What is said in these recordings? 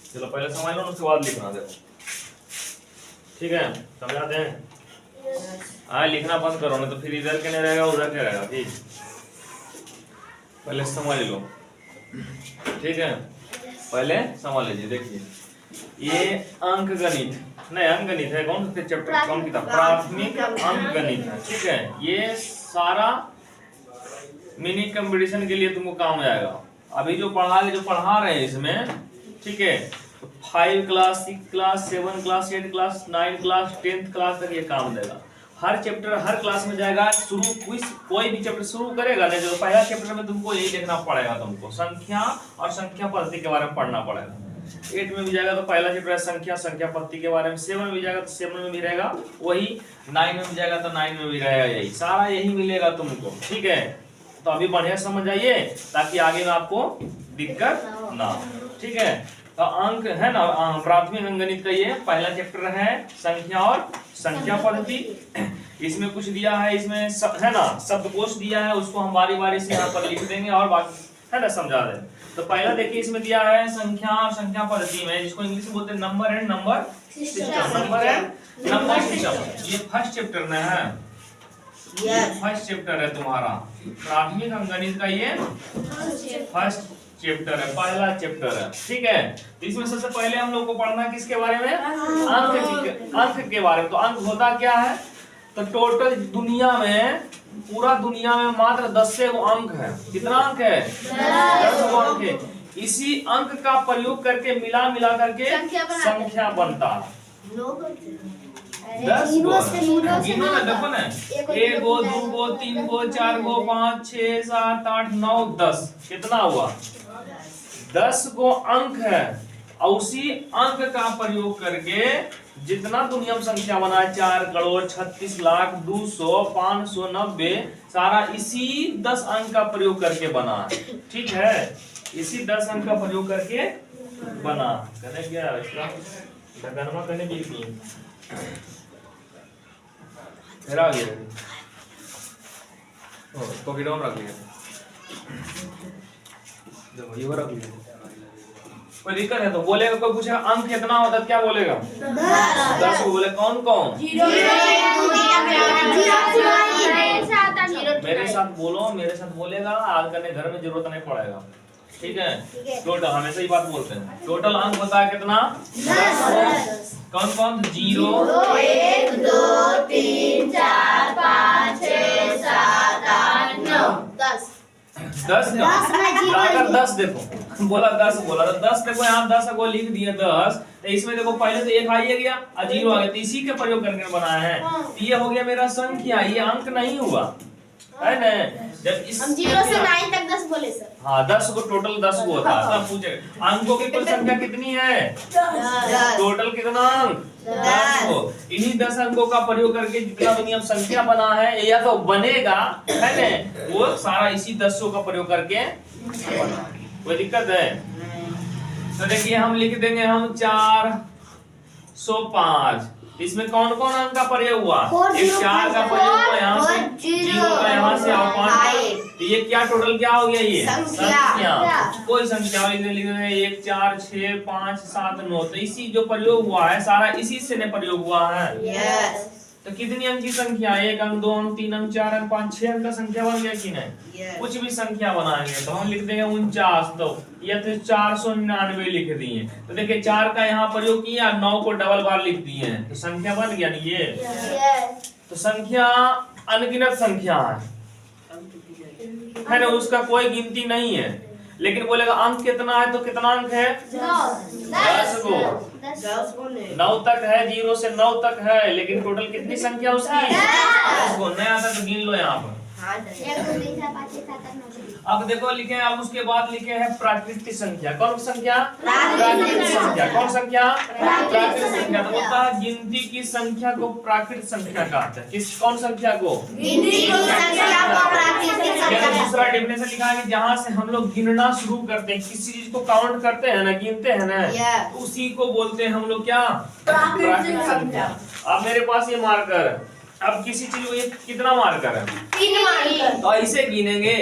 चलो पहले समझ लो उसके बाद लिखना। देखो ठीक है, समझाते हैं। हाँ लिखना बंद करो, नहीं तो फिर इधर के नहीं रहेगा उधर के रहेगा। ठीक, पहले समझ लो। ठीक है, पहले समझ लीजिए। देखिए ये अंक गणित नहीं, अंक गणित है। कौन सा चैप्टर, कौन किताब? प्राथमिक अंक गणित है। ठीक है, ये सारा मिनी कंपटीशन के लिए तुमको काम आएगा। अभी जो पढ़ा रहे हैं इसमें, ठीक है, 5 class 6 class 7 class 8 class 9 class 10th class तक ये काम देगा। हर चैप्टर हर क्लास में जाएगा। शुरू कोई भी चैप्टर शुरू करेगा ना, जो पहला चैप्टर में तुमको यही देखना पड़ेगा। तुमको संख्या और संख्या पद्धति के बारे में पढ़ना पड़ेगा। 8 में भी जाएगा तो पहला चैप्टर है संख्या पद्धति के बारे में। 7 में भी जाएगा तो 7 में भी रहेगा वही। 9 में भी जाएगा तो 9 में भी रहेगा यही, सारा यही मिलेगा तुमको। ठीक है, तो अभी बढ़िया समझ आइए ताकि आगे में आपको दिक्कत ना हो। ठीक है, तो अंक है ना, प्राथमिक अंकगणित का ये पहला चैप्टर है, संख्या और संख्या पद्धति। इसमें कुछ दिया है, इसमें है ना शब्दकोश दिया है, उसको हम बारी बारी से यहाँ पर लिख देंगे और बाकी है ना समझा दें। तो पहला देखिए इसमें दिया है संख्या और संख्या पद्धति में, जिसको इंग्लिश में बोलते हैं number and number system. Number and number system, ये फर्स्ट चैप्टर में है। फर्स्ट चैप्टर है तुम्हारा प्राथमिक अंकगणित का, ये फर्स्ट चैप्टर है, पहला चैप्टर है। ठीक है, तो इसमें सबसे पहले हम लोग को पढ़ना है किसके बारे में? अंक के बारे में। तो अंक होता क्या है? तो टोटल दुनिया में, पूरा दुनिया में मात्र 10 से वो अंक है। कितना अंक है? 10 अंक है। इसी अंक का प्रयोग करके मिला करके संख्या बनता है। 10 गिनो ना, देखो ना, 1 गो 2 गो 3 गो 4 गो 5 6 7 8 9 10, कितना हुआ? 10 गो अंक है। और उसी अंक का प्रयोग करके जितना दुनिया में संख्या बना है, 4 करोड़ 36 लाख 200 590, सारा इसी 10 अंक का प्रयोग करके बना है। ठीक है, इसी 10 अंक का प्रयोग करके बना। कहने क्या इसका ढकनमा कहने भी फिर आ गया इसको भी डाउन रख लिया। देखो ये रख लिया। कोई दिक्कत है तो बोलेगा, कोई पूछेगा अंक कितना होता है, क्या बोलेगा? 10 को बोले। कौन कौन? मेरे साथ बोलो, मेरे साथ बोलेगा, आज करने घर में जरूरत नहीं पड़ेगा। ठीक है, टोटल हमेशा ही बात बोलते हैं। टोटल अंक होता है कितना? 10। कौन कौन? 0 1 2 3 4 5 6 7 8 9 10। 10 देखो बोला 10 बोला तो 10 देखो यहाँ 10 को लिख दिए 10। तो इसमें देखो पहले तो 1 आ गया और 0 आ गया, तो इसी के प्रयोग करके बनाया है। तो ये हो गया मेरा संख्या, ये अंक नहीं हुआ है ना। जब इस हम 0 से 9 तक 10 बोले सर। हाँ 10 को टोटल 10 को होता है। तब पूछे अंकों की कुल संख्या कितनी है? 10। टोटल कितना अंक? 10 को। इन्हीं 10 अंकों का प्रयोग करके जितना दुनिया में संख्या बना है या तो बनेगा है ना, वो सारा इसी 10 का प्रयोग करके बना। कोई दिक्कत है? तो देखिए हम लिख देंगे हम 405। इसमें कौन कौन अंक का प्रयोग हुआ? एक 4 का प्रयोग हुआ यहाँ से, 0 का यहाँ से और 5। तो ये क्या टोटल क्या हो गया? ये संख्या। कोई संख्या लिख देंगे 1 4 6 5 7 9। तो इसी जो प्रयोग हुआ है सारा इसी से ने प्रयोग हुआ है। तो कितनी अंक की संख्या? 1 अंक 2 अंक 3 अंक 4 अंक 5 6 अंक का संख्या बन गया कि नहीं? कुछ भी संख्या बनाएंगे तो हम लिख देंगे 49। तो ये तो 499 लिख दिए। तो देखिए 4 का यहाँ प्रयोग किया, 9 को डबल बार लिख दिए हैं, तो संख्या बन गया नहीं ये? तो संख्या अनगिनत संख्या है ना, उसका कोई गिनती नहीं है। लेकिन बोलेगा अंक कितना है, तो कितना अंक है? 10 को। 9 तक है, 0 से 9 तक है, लेकिन टोटल कितनी संख्या उसकी? 10 को। नहीं आता तो गिन लो यहाँ पर। अब देखो लिखे, अब उसके बाद लिखे हैं प्राकृतिक संख्या। कौन संख्या? प्राकृतिक संख्या। कौन संख्या? प्राकृतिक संख्या। तो बोलता है गिनती की संख्या को प्राकृतिक संख्या कहते हैं। किस कौन संख्या को? गिनती की संख्या को प्राकृतिक संख्या। दूसरा डेफिनेशन लिखा है कि जहाँ से हम लोग गिनना शुरू करते हैं, किसी चीज को काउंट करते हैं ना, गिनते हैं ना, उसी को बोलते हैं हम लोग क्या? प्राकृतिक संख्या। अब मेरे पास ये मार्कर है, अब किसी चीज को ये कितना मार्कर है? 3 मार्कर। तो ऐसे गिनेंगे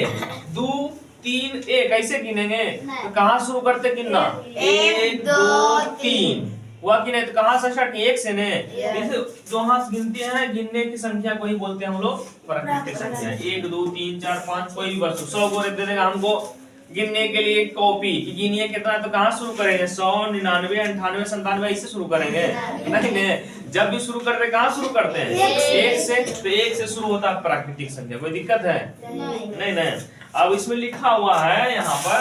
2 3 1 ऐसे गिनेंगे तो कहाँ शुरू करते गिनना? 1 2 3 हुआ कि नहीं? तो कहाँ से स्टार्ट किए? 1 से ने। इसे जो हाथ गिनते हैं, गिनने की संख्या को ही बोलते हैं हम लोग प्राकृतिक संख्या। 1 2 3 4 5 कोई भी वस्तु 100 को दे देगा हमको गिनने के लिए कॉपी कि गिनिए कितना है, तो कहाँ शुरू करेंगे? 100 99 98 97 ऐसे शुरू करेंगे? नहीं, जब भी शुरू करते कहाँ शुरू करते हैं? 1 से। तो 1 से शुरू होता है प्राकृतिक संख्या। कोई दिक्कत है? नहीं। अब इसमें लिखा हुआ है यहाँ पर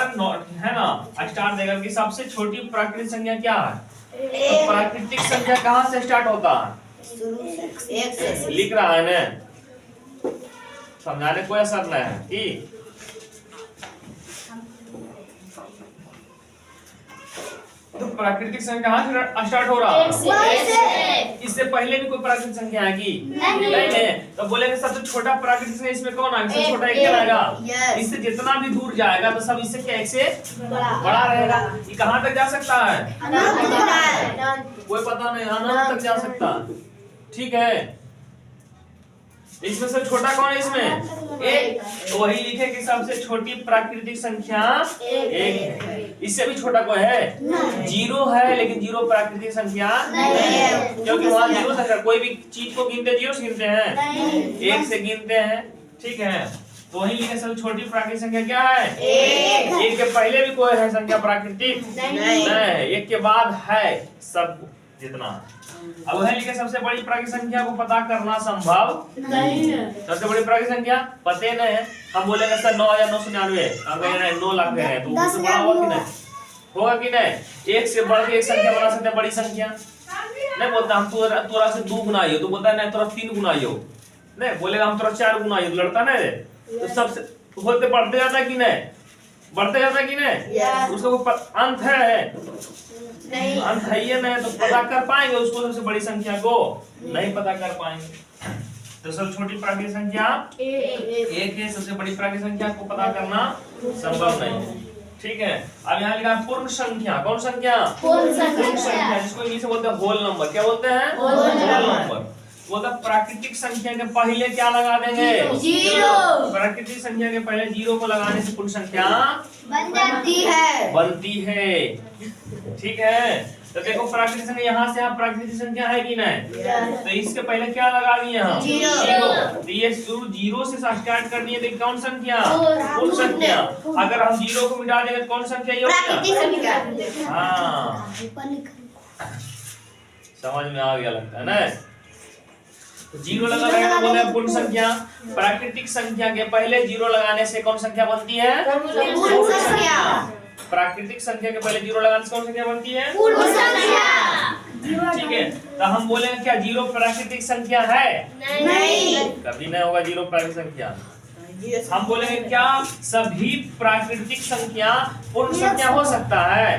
है ना, स्टार्ट देगा कि सबसे छोटी प्राकृतिक संख्या क्या है? तो प्राकृतिक संख्या कहाँ से स्टार्ट होता है? लिख रहा है ना, समझाने कोई असर नहीं है कि तो प्राकृतिक संख्या कहाँ से स्टार्ट हो रहा है? इससे पहले भी कोई प्राकृतिक संख्या है कि नहीं? तो बोलेंगे सबसे छोटा प्राकृतिक संख्या इसमें कौन आएगा? सबसे छोटा एक आएगा। इससे जितना भी दूर जाएगा तो सब इससे क्या? एक से बड़ा रहेगा। ये कहाँ तक जा सकता है? कोई पता नहीं, अनंत तक जा सकता है। ठीक है, इसमें से छोटा कौन है? इसमें 1। तो वही लिखे कि सबसे छोटी प्राकृतिक संख्या 1 है। इससे भी छोटा कोई है? 0 है, लेकिन 0 प्राकृतिक संख्या नहीं है, क्योंकि वहाँ 0 संख्या। कोई भी चीज को गिनते 0 से गिनते हैं? 1 से गिनते हैं। ठीक है, तो वही लिखे सबसे छोटी प्राकृतिक संख्या क्या है? 1 के पहले भी कोई है संख्या प्राकृतिक? नहीं। 1 के बाद है सब जितना। अब वह लिखे सबसे बड़ी प्राकृतिक संख्या को पता करना संभव नहीं है। सबसे बड़ी प्राकृतिक संख्या पते नहीं है। हम बोलेंगे सर 9999 अगर 9 लाख है तो उससे बड़ा होगा कि नहीं? होगा कि नहीं? 1 से बढ़ के एक संख्या बना सकते हैं, बड़ी संख्या नहीं बोलता हम तोरा से 2 गुना आइयो, तो बोलता है नहीं तोरा 3 गुना आइयो। नहीं बोलेगा हम तोरा 4 गुना आइयो, लड़ता नहीं रे। तो सबसे होते बढ़ते जाता कि नहीं? बढ़ते जाता कि नहीं? उसका अंत है नहीं, अंत है ये नहीं, तो पता कर पाएंगे उसको? सबसे बड़ी संख्या को नहीं पता कर पाएंगे। तो सबसे छोटी प्राकृतिक संख्या 1 है, सबसे बड़ी प्राकृतिक संख्या को पता करना संभव नहीं है। ठीक है, अब यहाँ लिखा पूर्ण संख्या। कौन संख्या? पूर्ण संख्या, जिसको इंग्लिश में बोलते हैं होल नंबर। क्या बोलते हैं? Whole number. वो तो प्राकृतिक संख्या के पहले क्या लगा देंगे? 0। प्राकृतिक संख्या के पहले 0 को लगाने से पूर्ण संख्या बनती है। ठीक है, तो देखो प्राकृतिक संख्या यहाँ से यहाँ प्राकृतिक संख्या है कि नहीं? तो इसके पहले क्या लगा दिए हम? 0। तो ये शुरू 0 से स्टार्ट कर दिए, तो कौन संख्या? पूर्ण संख्या। अगर हम 0 को मिटा देंगे तो कौन संख्या ये होगा? हाँ, समझ में आ गया लगता है ना? 0 लगा रहेगा तो बोले पूर्ण संख्या। प्राकृतिक संख्या के पहले 0 लगाने से कौन संख्या बनती है? पूर्ण संख्या। प्राकृतिक संख्या के पहले 0 लगाने से कौन संख्या बनती है? पूर्ण संख्या। ठीक है, तो हम बोलेंगे क्या 0 प्राकृतिक संख्या है? नहीं, कभी नहीं होगा 0 प्राकृतिक संख्या। हम बोलेंगे क्या सभी प्राकृतिक संख्या पूर्ण संख्या हो सकता है?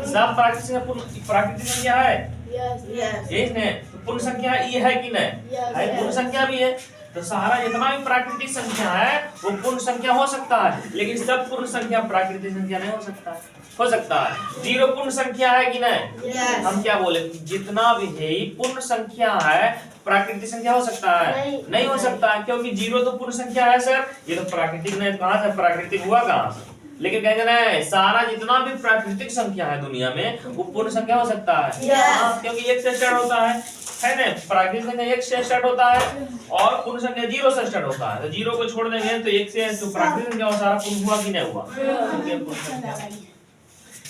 सब प्राकृतिक संख्या है? यस। पूर्ण संख्या ये है कि नहीं? है, पूर्ण संख्या भी है। तो सारा जितना भी प्राकृतिक संख्या है वो पूर्ण संख्या हो सकता है, लेकिन सब पूर्ण संख्या प्राकृतिक संख्या नहीं हो सकता है। हो सकता है 0 पूर्ण संख्या है कि नहीं? हम क्या बोले? जितना भी है पूर्ण संख्या है, प्राकृतिक संख्या हो सकता है? नहीं हो सकता है, क्योंकि 0 तो पूर्ण संख्या है सर। ये तो प्राकृतिक नहीं, कहाँ से प्राकृतिक हुआ? कहाँ से? लेकिन कहेंगे नहीं, सारा जितना भी प्राकृतिक संख्या है दुनिया में वो पूर्ण संख्या हो सकता है। क्योंकि 1 से स्टार्ट होता है ना? प्राकृतिक संख्या 1 से स्टार्ट होता है और पूर्ण संख्या 0 से स्टार्ट होता है। तो 0 को छोड़ देंगे तो 1 से जो प्राकृतिक संख्या सारा पूर्ण हुआ कि नहीं हुआ?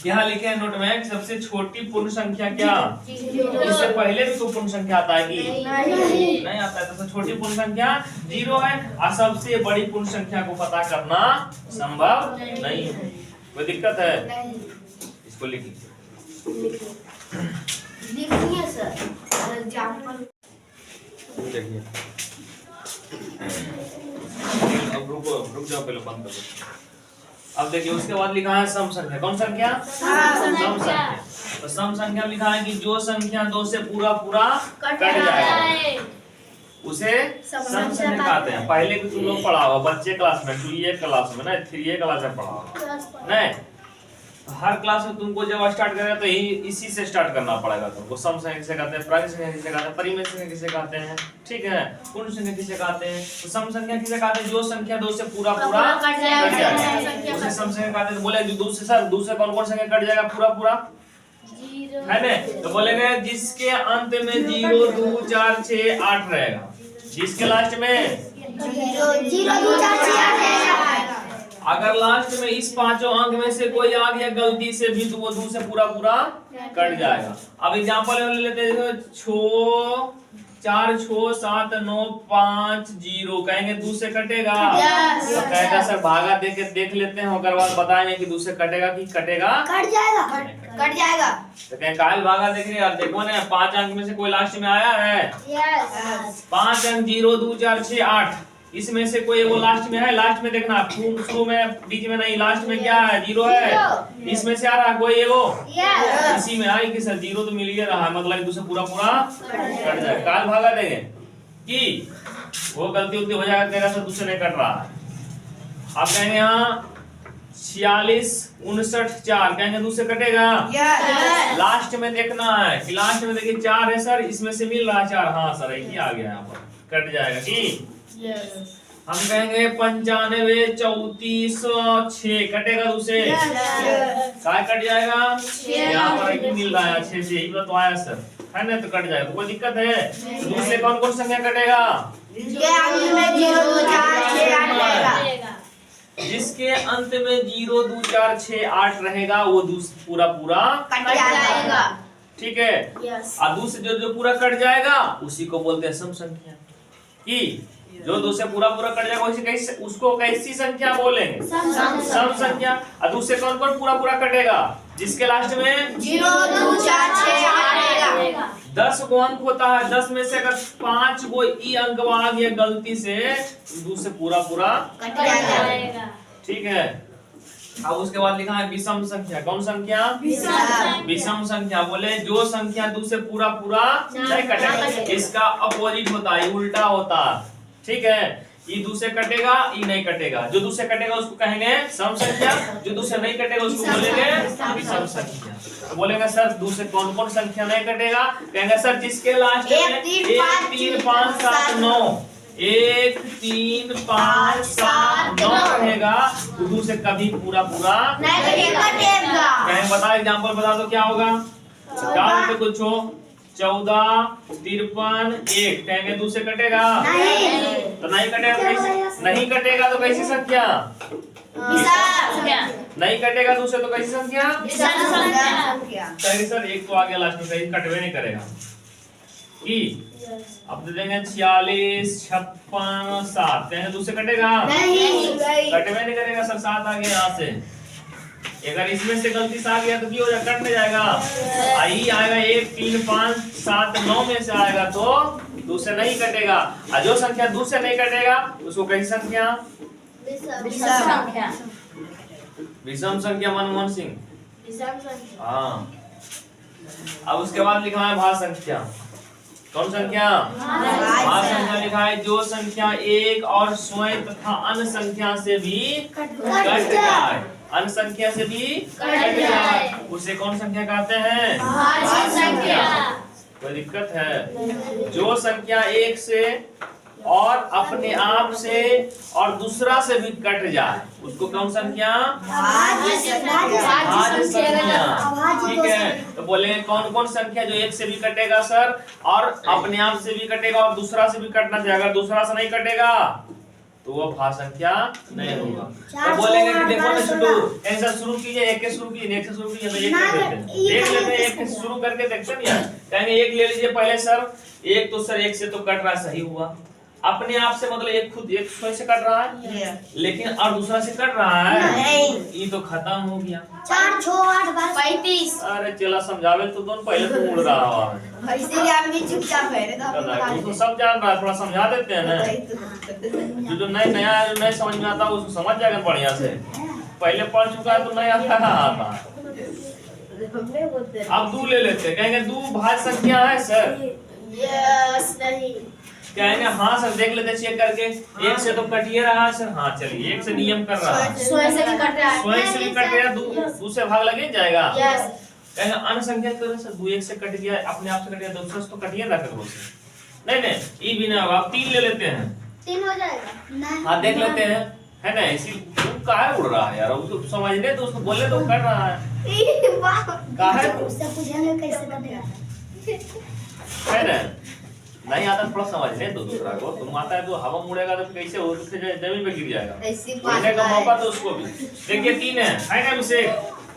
यहाँ लिखे हैं नोट में सबसे छोटी पूर्ण संख्या क्या? इससे पहले भी कोई पूर्ण संख्या आता है कि नहीं आता है? तो सबसे छोटी पूर्ण संख्या 0 है और सबसे बड़ी पूर्ण संख्या को पता करना संभव नहीं है। कोई दिक्कत है? इसको लिखिए सर। देखिए अब रुक जाओ, पहले बंद कर दो। अब देखिए उसके बाद लिखा है सम संख्या। कौन संख्या? सम संख्या। तो सम संख्या लिखा है कि जो संख्या 2 से पूरा कट जाएगा उसे सम संख्या कहते हैं। पहले भी तुम लोग पढ़ा होगा बच्चे क्लास में, 2 क्लास में ना 3 क्लास में पढ़ा होगा नहीं? हर क्लास में तुमको जब स्टार्ट करेगा तो यही इसी से स्टार्ट करना पड़ेगा तुमको। सम संख्या किसे कहते हैं, प्राकृत संख्या किसे कहते हैं, परिमेय संख्या किसे कहते हैं, ठीक है, पूर्ण संख्या किसे कहते हैं। तो सम संख्या किसे कहते हैं, जो संख्या दो से पूरा कट जाएगा उसे सम संख्या कहते हैं। तो बोले दो से सर दूसरे कौन कौन संख्या कट जाएगा पूरा है ना। तो बोलेंगे जिसके अंत में 0 2 4 6 8 रहेगा, जिसके लास्ट में 0 2 4 6 8 रहेगा। अगर लास्ट में इस पांचों अंक में से कोई आ गया गलती से भी तो वो 2 से पूरा कट जाएगा। अब एग्जांपल ले लेते हैं 6 4 6 7 9 5 0 कहेंगे 2 से कटेगा। तो कहेगा सर भागा देख लेते हैं, ओकर बाद बताएंगे कि 2 से कटेगा कि कटेगा कट जाएगा। तो कहें काल भागा देख रहे यार, देखो ना 5 अंक में से कोई लास्ट में आया है। यस 5 अंक 0 2 4 6 8 इसमें से कोई वो लास्ट में है। लास्ट में देखना शुरू में बीच में नहीं, लास्ट में क्या है 0 है। इसमें से आ रहा है कोई वो इसी में आई कि सर 0 तो मिल ही रहा है, मतलब दूसरा पूरा कट जाए। काल भागा देंगे कि वो गलती हो जाएगा, कहेगा सर दूसरे नहीं कट रहा है। आप कहेंगे यहाँ 46 59 4 कहेंगे दूसरे कटेगा। लास्ट में देखना है कि लास्ट में देखिए 4 है सर, इसमें से मिल रहा है 4, हाँ सर यही आ गया यहाँ पर, कट जाएगा कि हम कहेंगे 95 34 6 कटेगा दूसरे काय कट जाएगा। यहाँ पर एक मिल रहा है 6 से, यही तो आया सर है ना, तो कट जाएगा। तो कोई दिक्कत है। तो दूसरे कौन कौन संख्या कटेगा, जिसके अंत में 0 2 4 6 8 रहेगा वो पूरा कट जाएगा। ठीक है। और दूसरे जो पूरा कट जाएगा उसी को बोलते हैं सम संख्या। कि जो 2 से पूरा कट जाएगा उसको कैसी संख्या बोलेंगे, सम संख्या। और दूसरे कौन कौन पूरा कटेगा, जिसके लास्ट में 0 2 4 6 8 रहेगा। 10 को अंक होता है, 10 में से अगर 5 को ई अंक आ गया गलती से तो 2 से पूरा कट जाएगा। ठीक है। अब उसके बाद लिखा है विषम संख्या। कौन संख्या, विषम संख्या। बोले जो संख्या 2 से पूरा नहीं कटेगा, इसका अपोजिट होता है, उल्टा होता है। ठीक है, ये 2 से कटेगा, ये नहीं कटेगा। जो 2 से कटेगा उसको कहेंगे सम संख्या, जो 2 से नहीं कटेगा उसको बोलेंगे विषम संख्या। तो बोलेंगे सर 2 से कौन कौन संख्या नहीं कटेगा, कहेंगे सर जिसके लास्ट में 1 3 5 7 9 1 3 5 7 9 रहेगा, तो 2 से कभी पूरा नहीं कटेगा। कहेंगे बता, एग्जांपल बता दो क्या होगा। 4 पे कुछ हो 14 53 1 कहेंगे 2 से कटेगा तो नहीं कटेगा। नहीं कटेगा तो कैसी संख्या, नहीं कटेगा 2 से तो कैसी संख्या। कहेंगे सर 1 तो आ गया लास्ट में, कहीं कटवे नहीं करेगा कि अब दे देंगे 46 56 7 कहेंगे 2 से कटेगा, कटवे नहीं करेगा सर। 7 आ गया यहाँ से, अगर इसमें से गलती से आ गया तो क्या हो जाएगा, कट नहीं जाएगा। आई आएगा 1 3 5 7 9 में से आएगा तो 2 से नहीं कटेगा। और जो संख्या 2 से नहीं कटेगा उसको कैसी संख्या, विषम संख्या। मनमोहन सिंह हाँ। अब उसके बाद लिखा है भाज्य संख्या। कौन संख्या, भाज्य संख्या लिखा है जो संख्या एक और स्वयं तथा अन्य संख्या से भी कट जाए, अन्य संख्या से भी कट जाए, उसे कौन संख्या कहते हैं, भाज्य संख्या। कोई दिक्कत है। जो संख्या एक से और अपने आप से और दूसरा से भी कट जाए उसको कौन संख्या, भाज्य संख्या। ठीक है। तो बोले कौन कौन संख्या जो एक से भी कटेगा सर और अपने आप से भी कटेगा और दूसरा से भी कटना चाहिए। अगर दूसरा से नहीं कटेगा तो वो भाज्य संख्या नहीं होगा। तो बोलेंगे कि देखो ना छोटू ऐसा शुरू कीजिए, एक के शुरू कीजिए, एक से शुरू कीजिए, तो एक कर देते हैं, देख लेते हैं, एक शुरू करके देखते हैं यार। कहेंगे एक ले लीजिए पहले सर, एक तो सर एक से तो कट रहा है, सही हुआ। अपने आप से मतलब एक खुद एक स्वयं से कट रहा है लेकिन और दूसरा से कट रहा है, ये तो खत्म हो गया। 4 6 8 35। अरे चला समझावे तो दोनों पहले तो उड़ रहा है, इसीलिए आदमी चुपचाप है। तो सब जान रहा है, थोड़ा समझा देते हैं ना। जो नया नहीं समझ में आता उसको समझ जाएगा बढ़िया से, पहले पढ़ चुका है तो नहीं आता। अब 2 ले लेते, कहेंगे 2 भाज्य संख्या है सर। यस नहीं कहेंगे हाँ सर देख लेते चेक करके, एक से तो कट ही रहा है सर। हाँ चलिए, एक से नियम कर रहा है, स्वयं से भी कट रहा है, स्वयं से भी कट गया, दो से भाग लगे जाएगा। यस कहेंगे अन्य संख्या की तरह से 2 एक से कट गया, अपने आप से कट गया, दूसरा से तो कटिए ना करो से। नहीं नहीं ये भी नहीं होगा, आप 3 ले लेते हैं। 3 हो जाएगा। हाँ देख लेते हैं, है ना। इसी काहे उड़ रहा है यार, वो तो समझने तो उसको बोलने तो कर रहा है, काहे उससे पूछेंगे कैसे कटेगा, है ना। नहीं आता थोड़ा समझने तो दूसरा को, तुम आता है तो हवा मुड़ेगा तो कैसे हो, उससे जमीन पे गिर जाएगा, ऐसी बोलने का मौका तो उसको भी। देखिए 3 है ना इसे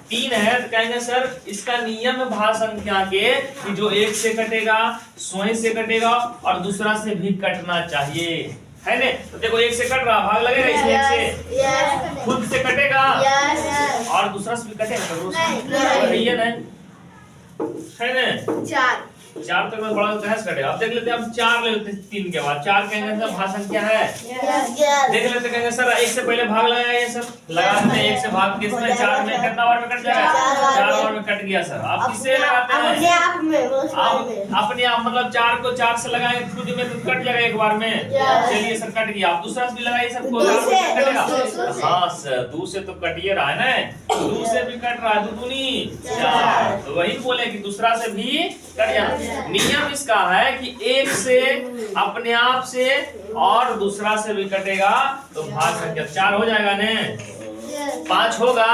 3 है, तो कहेंगे सर इसका नियम है भाग संख्या के कि जो एक से कटेगा स्वयं से कटेगा और दूसरा से भी कटना चाहिए, है ना। तो देखो एक से कट रहा, भाग लगेगा इसमें, एक से यस खुद से कटेगा यस और दूसरा से भी कटेगा, तो नहीं। है ना, है ना। 4 4 तक में बड़ा कैसे कटेगा। अब देख लेते हैं, हम 4 ले लेते हैं 3 के बाद। 4 कहेंगे सर भाग संख्या है, यस देख लेते कहेंगे सर 1 से पहले भाग लगाया ये सब, लगा देते हैं 1 से भाग किसमें 4 में, कितना बार में कट जाएगा, 4 बार में कट गया सर। आप किससे लगाते हैं, अपने आप में आप अपने आप, मतलब 4 को 4 से लगाएंगे खुद में तो कट जाएगा एक बार में। चलिए सर कट गया, आप दूसरा से भी लगाइए सर, को कटेगा। हाँ सर 2 से तो कटिए रहा है ना, 2 से भी कट रहा है, 2 दूनी 4, तो वही बोले कि दूसरा से भी कट जाना। नियम इसका है कि एक से अपने आप से और दूसरा से भी कटेगा तो भाग संख्या 4 हो जाएगा ने। 5 होगा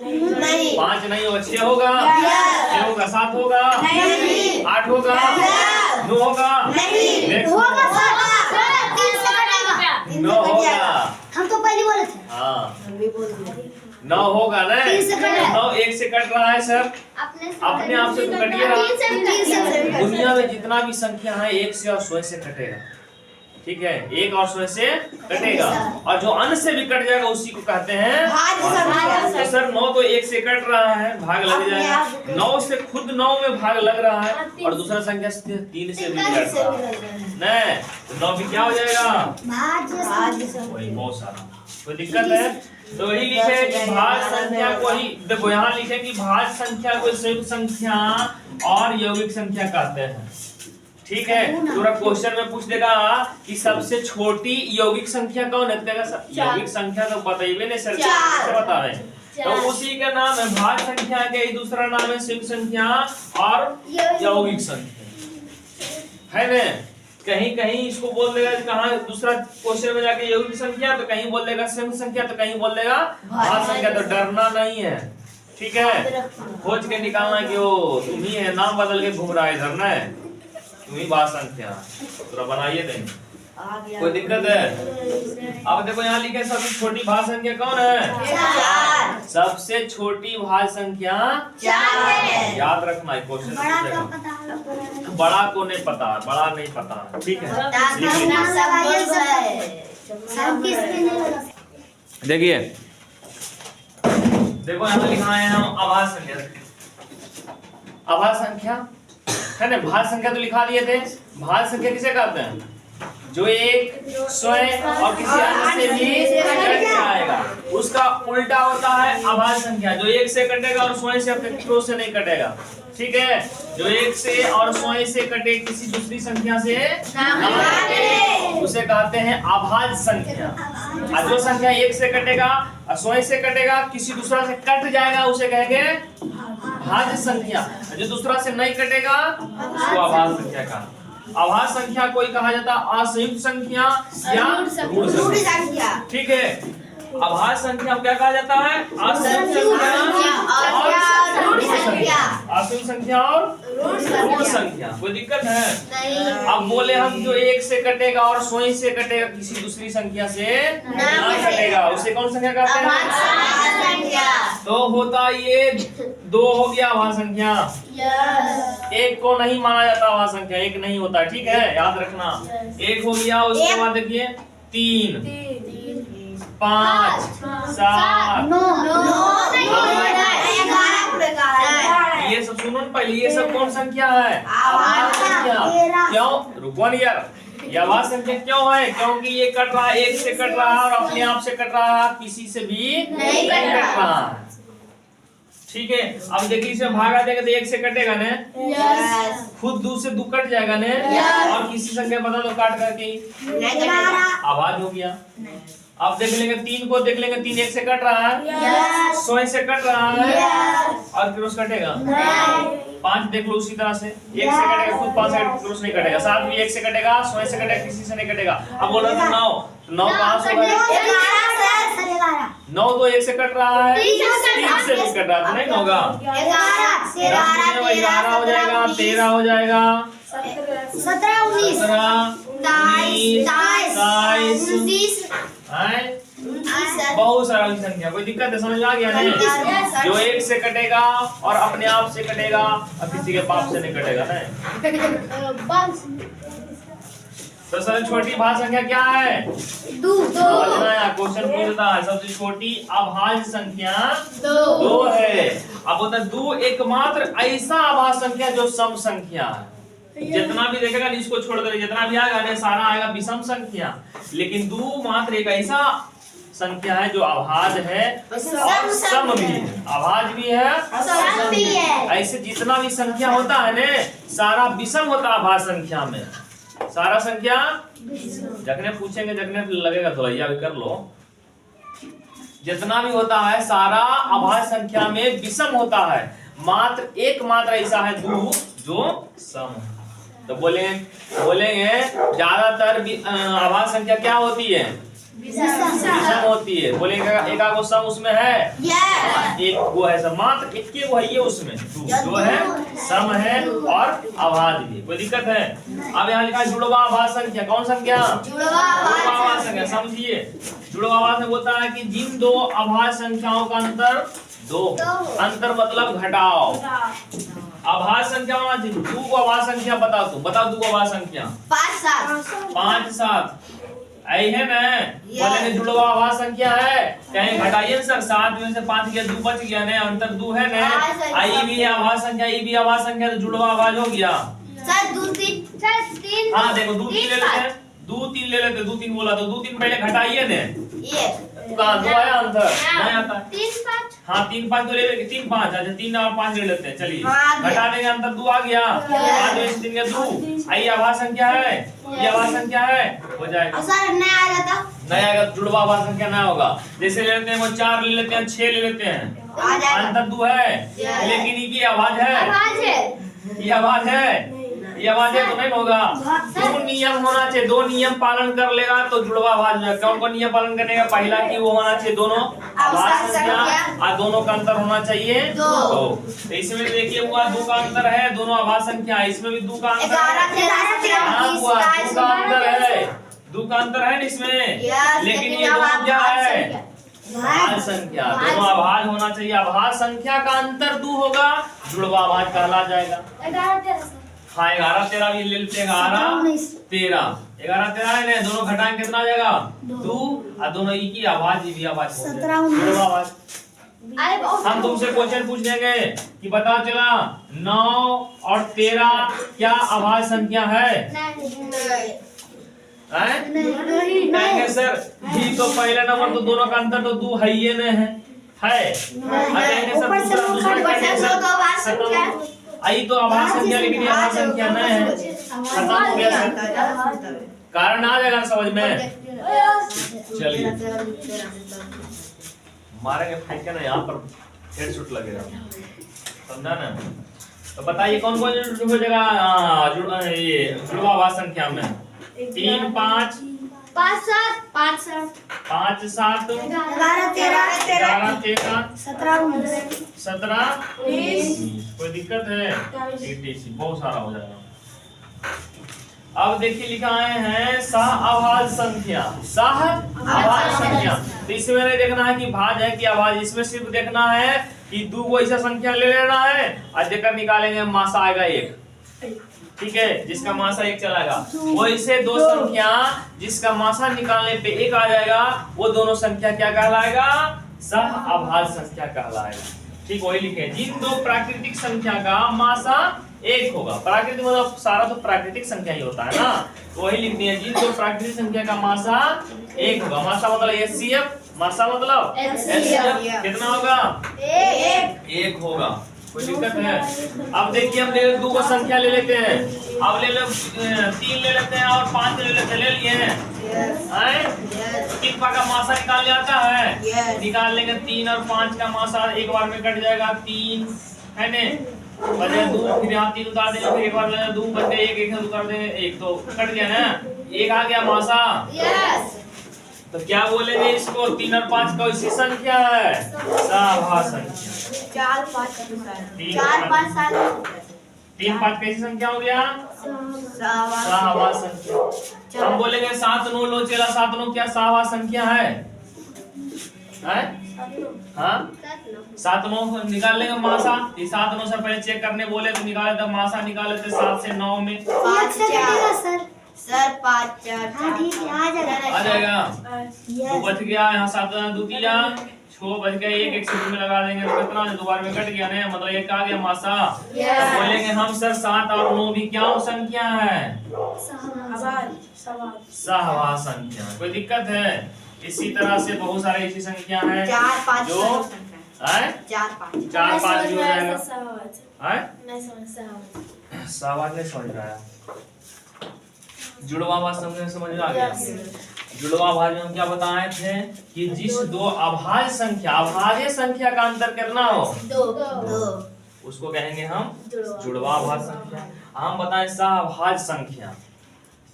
नहीं 5 नहीं होगा, 6 होगा, 6 होगा, 7 होगा, 8 होगा, 9 होगा, होगा सर 3 से कटेगा 9 होगा। हम तो पहले बोले थे, हाँ हम भी बोल दिए 9 होगा ना, 3 से कट रहा है। 9 1 से कट रहा है सर, अपने आप से तो कटिए रहा। 3 से दुनिया में जितना भी संख्या है 1 से और स्वयं से कटेगा, ठीक है, 1 और स्वयं से कटेगा, और जो अन्य से भी कट जाएगा उसी को कहते हैं भाज्य संख्या। तो सर 9 तो 1 से कट रहा है, भाग लग जाएगा, 9 से खुद 9 में भाग लग रहा है और दूसरा संख्या 3 से भी कट रहा है, नहीं तो 9 भी क्या हो जाएगा, भाज्य वही बहुत सारा, कोई दिक्कत है। तो वही लिखे कि भाग संख्या को ही, देखो यहाँ लिखे कि भाग संख्या को संयुक्त संख्या और यौगिक संख्या कहते हैं, ठीक है। पूरा क्वेश्चन में पूछ देगा कि सबसे छोटी यौगिक संख्या कौन है, देगा यौगिक संख्या तो बताइए नहीं सर, कैसे बतावे, तो उसी का नाम है भाग संख्या के, दूसरा नाम है संयुक्त संख्या और यौगिक संख्या, है ना। कहीं कहीं इसको बोल देगा, कहाँ दूसरा क्वेश्चन में जाके यौगिक संख्या, तो कहीं बोल देगा संयुक्त संख्या, तो कहीं बोल देगा भाग संख्या, तो डरना नहीं है, ठीक है। खोज के निकालना कि वो तुम ही है, नाम बदल के घूम रहा है इधर, ना तुम ही भाग संख्या, पूरा बनाइए देंगे, कोई दिक्कत है। अब देखो यहाँ लिखे सबसे छोटी भाग संख्या कौन है, 4 सबसे छोटी भाग संख्या 4 है। याद रखना है, क्वेश्चन पूछेगा। बड़ा को नहीं पता, बड़ा नहीं पता, ठीक है। देखिए देखो यहाँ लिखा है हम आभास संख्या, आभास संख्या है ना, भाग संख्या तो लिखा दिए थे। भाग संख्या किसे कहते हैं, जो एक स्वयं और किसी अन्य से भी कट जाएगा, उसका उल्टा होता है अभाज्य संख्या, जो एक से कटेगा और स्वयं से अपने से नहीं कटेगा, ठीक है। जो एक से और स्वयं से कटे किसी दूसरी संख्या से उसे कहते हैं अभाज्य संख्या। और जो संख्या एक से कटेगा और स्वयं से कटेगा, किसी दूसरा से कट जाएगा, उसे कहेंगे भाज्य संख्या। जो दूसरा से नहीं कटेगा उसको अभाज्य संख्या का। अभाज्य संख्या कोई कहा जाता है असंयुक्त संख्या या ऋण संख्या, ठीक है। अभाज्य संख्या क्या कहा जाता है, असंयुक्त संख्या, असंयुक्त संख्या और ऋण संख्या। कोई दिक्कत है नहीं। अब बोले हम जो एक से कटेगा और स्वयं से कटेगा, किसी दूसरी संख्या से नहीं कटेगा, उसे कौन संख्या कहते हैं, तो होता ये 2 हो गया अभाज्य संख्या। एक को नहीं माना जाता अभाज्य संख्या, एक नहीं होता, ठीक है, याद रखना। एक हो गया, उसके बाद देखिए 3 5 7 ये सब सुनो न पहले, ये सब कौन संख्या है, अभाज्य संख्या। क्यों, रुको न यार, ये अभाज्य संख्या क्यों है, क्योंकि ये कट रहा है, एक से कट रहा है और अपने आप से कट रहा है, किसी से भी नहीं कट रहा है, ठीक है। अब देखिए इसमें भागा देगा तो 1 से कटेगा ने, यस खुद 2 से 2 कट जाएगा ने, Yes. और किसी संख्या बता दो काट करके ही 11 आवाज हो गया। अब देख लेंगे 3 को, देख लेंगे 3 1 से कट रहा है, यस 100 से कट रहा है, यस और क्रॉस कटेगा। 9 5 देख लो उसी तरह से 1 से कटेगा, खुद 5 से क्रॉस नहीं कटेगा, 7 भी 1 से कटेगा, 100 से कटेगा, किसी से नहीं कटेगा। अब बोल रहे थे 9 कहां से होगा? 9 तो 1 से कट रहा है, 3 से भी कट रहा है तो नहीं ना होगा। 11 हो जाएगा, 13 हो जाएगा, 17 19 17 22 22 हैं? बहुत सारा संख्या, कोई दिक्कत है? समझ में आ गया नहीं? जो 1 से कटेगा और अपने आप से कटेगा और किसी के बाप से नहीं कटेगा नहीं। तो सबसे छोटी भाज्य संख्या क्या है? क्वेश्चन पूछता है सबसे छोटी अभाज्य संख्या 2 है। अब होता है 2 एकमात्र ऐसा अभाज्य संख्या जो सम संख्या है। जितना भी देखेगा नहीं इसको छोड़ देगा, जितना भी आएगा नहीं सारा आएगा विषम संख्या, लेकिन 2 मात्र एक ऐसा संख्या है जो अभाज्य है और सम भी है, अभाज्य भी है सम भी है। ऐसे जितना भी संख्या होता है ने सारा विषम होता है अभाज्य संख्या में। सारा संख्या जखने पूछेंगे जखने लगेगा तो भैया भी कर लो। जितना भी होता है सारा अभाज्य संख्या में विषम होता है, मात्र एकमात्र ऐसा है 2 जो सम है। तो बोलेंगे ज्यादातर अभाज्य संख्या क्या होती है? विषम होती है। बोलेंगे एक आगो सम उसमें है, एक वो है सम, मात्र एक के वो है ये उसमें जो है सम है और अभाज्य भी। कोई दिक्कत है? अब यहाँ लिखा है जुड़वा अभाज्य संख्या। कौन संख्या? जुड़वा अभाज्य संख्या। समझिए जुड़वा अभाज्य बोलता है कि जिन 2 अभाज्य संख्याओं का अंतर 2 अंतर मतलब घटाओ। अभाज्य संख्या होना चाहिए। 2 को अभाज्य संख्या बताओ, तुम बताओ 2 को अभाज्य संख्या 5 7 आई है ना? बोलेंगे जुड़वा अभाज्य संख्या है, कहीं घटाइए सर 7 में से 5 गया 2 बच गया ने, अंतर 2 है ने, आई भी अभाज्य संख्या, ई भी अभाज्य संख्या, तो जुड़वा अभाज्य हो गया। सर 2 3 हाँ देखो 2 3 ले लेते हैं, 2 3 ले लेते, 2 3 बोला तो 2 3 पहले घटाइए ने, कहाँ 2 आया अंतर नहीं आता है। 3 5 हाँ 3 5 तो ले लेंगे, 3 5 अच्छा 3 और 5 ले लेते हैं। चलिए हाँ, घटा देंगे, अंतर 2 आ गया, 5 में से 3 गया 2, आई अभाज्य संख्या है, ये अभाज्य संख्या है, हो जाएगा। सर नया आ जाता नया अगर जुड़वा अभाज्य संख्या ना होगा, जैसे ले लेते हैं वो 4 ले लेते हैं, 6 ले लेते हैं, आ जाएगा। अंतर 2 है लेकिन ये अभाज्य है, ये अभाज्य है, ये अभाज्य तो नहीं होगा। 2 नियम होना चाहिए, 2 नियम पालन कर लेगा तो जुड़वा अभाज्य है। कौन कौन नियम पालन करने का? पहला कि वो होना चाहिए दोनों अभाज्य संख्या और दोनों का अंतर होना चाहिए 2। तो इसमें देखिए हुआ 2 का अंतर है, दोनों अभाज्य संख्या है, इसमें भी 2 का अंतर है। हाँ हुआ 2 का अंतर है, 2 का अंतर है इसमें, लेकिन ये दोनों क्या है? अभाज्य संख्या। दोनों अभाज्य होना चाहिए, अभाज्य संख्या का अंतर 2 होगा, जुड़वा अभाज्य कहला जाएगा। हाँ 11 13 भी ले लेते हैं, 11 13 11 13 है ना, दोनों घटाएं कितना आ जाएगा? 2 और दोनों एक ही अभाज्य भी अभाज्य हो जाएगा, जुड़वा अभाज्य। हम तुमसे क्वेश्चन पूछ लेंगे कि पता चला 9 और 13 क्या अभाज्य संख्या है? कहेंगे सर भी तो पहला नंबर तो दोनों का अंतर तो 2 है ही नहीं है, कहेंगे सर दूसरा आई तो अभाज्य संख्या, लेकिन ये अभाज्य संख्या नहीं है, खत्म हो गया सर। कारण आ जाएगा समझ में। चलिए मारेंगे फेंक के ना, यहाँ पर हेडशॉट लगेगा, समझा ना? तो बताइए कौन कौन हो जाएगा ये जुड़वा अभाज्य संख्या में? 3 5 5 7 5 7 5 7 11 13 17 19 कोई दिक्कत है? बहुत सारा हो जाएगा। अब देखिए लिखा आए हैं सह अभाज्य संख्या, सह अभाज्य संख्या। तो इसमें नहीं देखना है कि भाज्य है कि अभाज्य, इसमें सिर्फ देखना है कि 2 को ऐसा संख्या ले लेना है और जेकर निकालेंगे मासा आएगा 1, ठीक है, जिसका मासा 1 चलाएगा। वैसे 2 संख्या जिसका मासा निकालने पे 1 आ जाएगा, वो दोनों संख्या क्या कहलाएगा? सह अभाज्य संख्या कहलाएगा। ठीक वही लिखे, जिन 2 प्राकृतिक संख्या का मासा 1 होगा, प्राकृतिक मतलब सारा तो प्राकृतिक संख्या ही होता है ना, तो वही लिख दिया जिन 2 प्राकृतिक संख्या का मासा 1 होगा। मासा मतलब HCF मासा मतलब LCM। कितना होगा? एक 1 होगा। कोई दिक्कत है? अब देखिए हम ले दो को संख्या ले लेते हैं। अब ले लो 3 ले लेते हैं और 5 ले लेते हैं। ले लिए हैं? कितना का मासा निकालने आता है? निकाल लेंगे 3 और 5 का मासा एक बार में कट जाएगा 3 है ने बचे 2, फिर यहाँ 3 उतार देंगे, फिर एक बार लेना 2 बच गए, 1 उतार देंगे 1, तो कट गया ना, 1 आ गया मासा। तो क्या बोलेंगे इसको? 3 और 5 का इसी संख्या है, सहवास संख्या। 4 5 3 5 कैसी संख्या हो गया? सहवास संख्या। हम बोलेंगे 7 9 लो चला 7 9 क्या सहवास संख्या है? हाँ 7 9 निकाल लेंगे मासा। 7 9 से पहले चेक करने बोले तो निकाले तो मासा निकाले थे 7 से 9 में सर 5 4 आ जाएगा। तो बच गया यहाँ 7 2 3 6 बच गए, 1 1 से 2 में लगा देंगे तो कितना? 2 बार में कट गया ना, मतलब 1 आ गया मासा। तो बोलेंगे हम सर 7 और 9 भी क्या संख्या है? सहवास संख्या। कोई दिक्कत है? इसी तरह से बहुत सारे ऐसी संख्या हैं 4 5 जो 4 5 जो जाएगा सहवास नहीं समझ रहा है। जुड़वा भाग समझ में आ गया? जुड़वा भाग में हम क्या बताए थे कि जिस दो अभाज्य संख्या का अंतर करना हो उसको कहेंगे हम जुड़वा भाग संख्या। हम बताएं सहअभाज्य संख्या,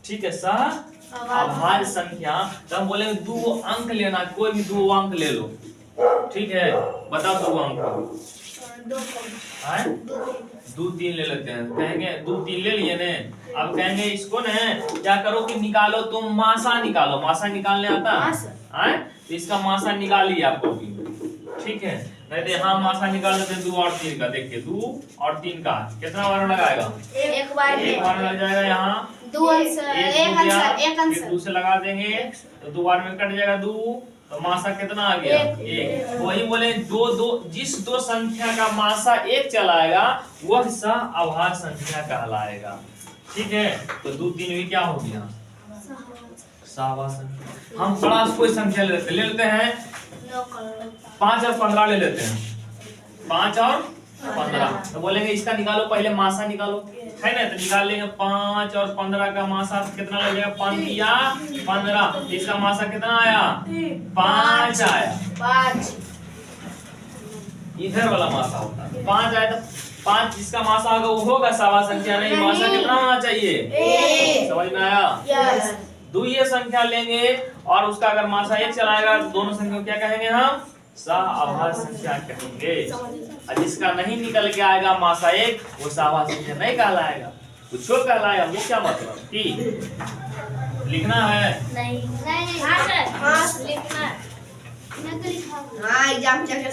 ठीक है? सहअभाज्य संख्या तो हम बोलेंगे 2 अंक लेना, कोई भी 2 अंक ले लो, ठीक है? बताओ 2 अंक 2 3 ले लेते हैं। कहेंगे 2 3 ले लिए ने, अब कहेंगे इसको ने क्या करो कि निकालो, तुम मासा निकालो। मासा निकालने आता है? तो इसका मासा निकालिए आपको भी, ठीक है? नहीं तो यहाँ मासा निकाल लेते हैं 2 और 3 का। देखिए 2 और 3 का कितना बार लगाएगा? एक बार लग जाएगा। यहाँ 2 एक आंसर 2 से लगा देंगे तो 2 बार में कट जाएगा 2, तो मासा कितना आ गया? 1। वही बोले जिस दो संख्या का मासा 1 चलाएगा वह सहअभाज्य संख्या कहलाएगा, ठीक है? तो 2 3 भी क्या हो गया? सहअभाज्य संख्या। हम बड़ा कोई संख्या ले लेते हैं 5 और 15 ले लेते हैं। 5 और 15 तो बोलेंगे इसका निकालो, पहले मासा निकालो, है ना? तो निकाल लेंगे 5 और 15 का मासा कितना लग जाएगा? 5 या 15, इसका मासा कितना आया? 5 आया। 5 इधर वाला मासा होता है 5 आया, तो 5 जिसका मासा होगा वो होगा सहअभाज्य संख्या। नहीं, मासा कितना होना चाहिए? समझ में आया? 2 ये संख्या लेंगे और उसका अगर मासा 1 चलाएगा तो दोनों संख्या को क्या कहेंगे? हम सहअभाज्य संख्या कहेंगे। और जिसका नहीं निकल के आएगा मासा 1 वो सहअभाज्य संख्या नहीं कहलाएगा, कुछ कहलाएगा। वो क्या मतलब कि लिखना है? नहीं हाँ सर, हाँ लिखना है। मैं तो लिखा हूँ। हाँ एग्जाम चेक